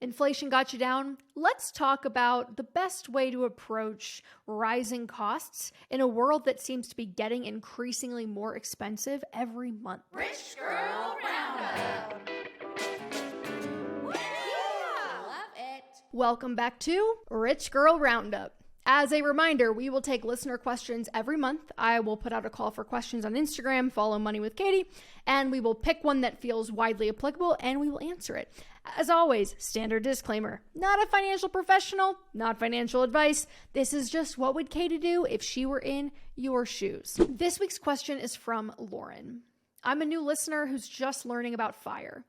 Inflation got you down? Let's talk about the best way to approach rising costs in a world that seems to be getting increasingly more expensive every month. Rich Girl Roundup. Yeah, love it. Welcome back to Rich Girl Roundup. As a reminder, we will take listener questions every month. I will put out a call for questions on Instagram, follow Money with Katie, and we will pick one that feels widely applicable and we will answer it. As always, standard disclaimer, not a financial professional, not financial advice. This is just what would Katie do if she were in your shoes. This week's question is from Lauren. I'm a new listener who's just learning about FIRE.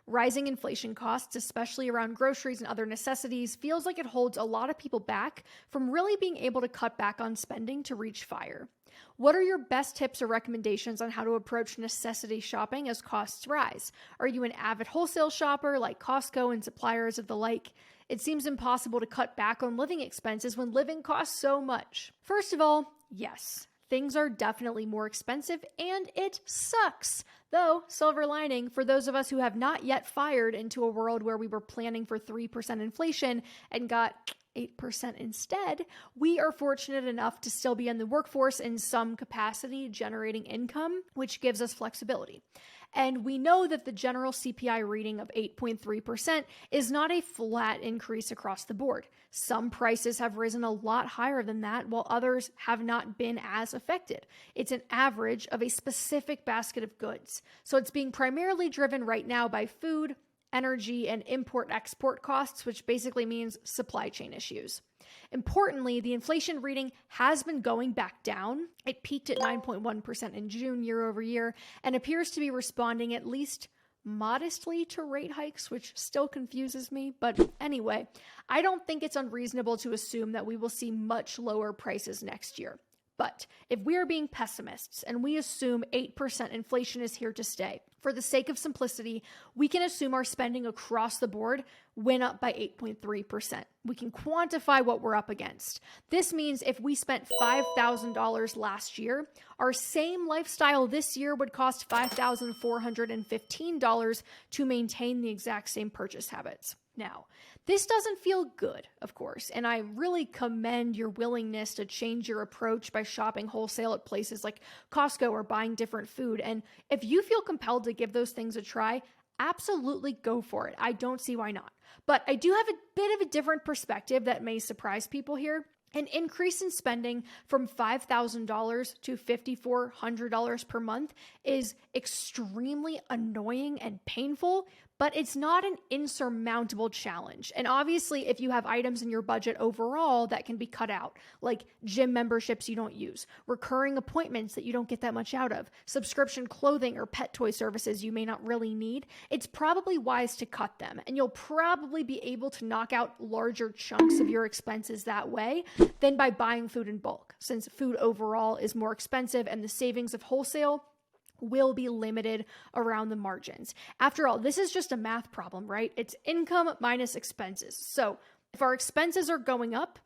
Rising inflation costs, especially around groceries and other necessities, feels like it holds a lot of people back from really being able to cut back on spending to reach FIRE. What are your best tips or recommendations on how to approach necessity shopping as costs rise? Are you an avid wholesale shopper like Costco and suppliers of the like? It seems impossible to cut back on living expenses when living costs so much. First of all, yes. Things are definitely more expensive and it sucks. Though, silver lining, for those of us who have not yet fired into a world where we were planning for 3% inflation and got 8% instead, we are fortunate enough to still be in the workforce in some capacity generating income, which gives us flexibility. And we know that the general CPI reading of 8.3% is not a flat increase across the board. Some prices have risen a lot higher than that, while others have not been as affected. It's an average of a specific basket of goods. So it's being primarily driven right now by food, energy, and import-export costs, which basically means supply chain issues. Importantly, the inflation reading has been going back down. It peaked at 9.1% in June year over year and appears to be responding at least modestly to rate hikes, which still confuses me. But anyway, I don't think it's unreasonable to assume that we will see much lower prices next year. But if we are being pessimists and we assume 8% inflation is here to stay, for the sake of simplicity, we can assume our spending across the board went up by 8.3%. We can quantify what we're up against. This means if we spent $5,000 last year, our same lifestyle this year would cost $5,415 to maintain the exact same purchase habits. Now, this doesn't feel good, of course, and I really commend your willingness to change your approach by shopping wholesale at places like Costco or buying different food. And if you feel compelled to give those things a try, absolutely go for it. I don't see why not. But I do have a bit of a different perspective that may surprise people here. An increase in spending from $5,000 to $5,400 per month is extremely annoying and painful, but it's not an insurmountable challenge. And obviously, if you have items in your budget overall that can be cut out, like gym memberships you don't use, recurring appointments that you don't get that much out of, subscription clothing or pet toy services you may not really need, it's probably wise to cut them. And you'll probably be able to knock out larger chunks of your expenses that way than by buying food in bulk, since food overall is more expensive and the savings of wholesale will be limited around the margins. After all, this is just a math problem, right? It's income minus expenses. So if our expenses are going up,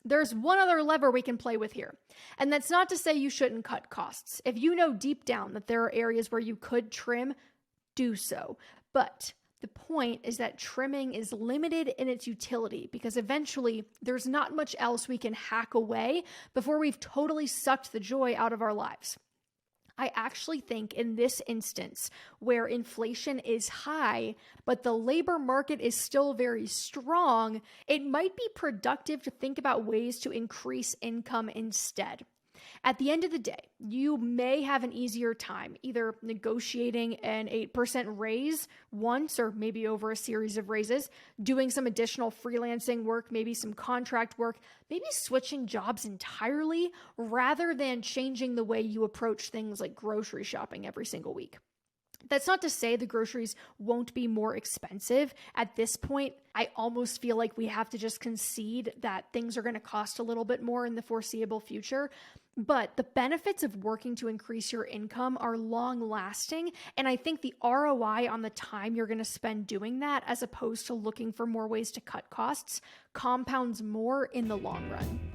there's one other lever we can play with here. And that's not to say you shouldn't cut costs. If you know deep down that there are areas where you could trim, do so. But the point is that trimming is limited in its utility because eventually there's not much else we can hack away before we've totally sucked the joy out of our lives. I actually think in this instance where inflation is high, but the labor market is still very strong, it might be productive to think about ways to increase income instead. At the end of the day, you may have an easier time either negotiating an 8% raise once or maybe over a series of raises, doing some additional freelancing work, maybe some contract work, maybe switching jobs entirely rather than changing the way you approach things like grocery shopping every single week. That's not to say the groceries won't be more expensive. At this point, I almost feel like we have to just concede that things are going to cost a little bit more in the foreseeable future. But the benefits of working to increase your income are long lasting. And I think the ROI on the time you're going to spend doing that, as opposed to looking for more ways to cut costs, compounds more in the long run.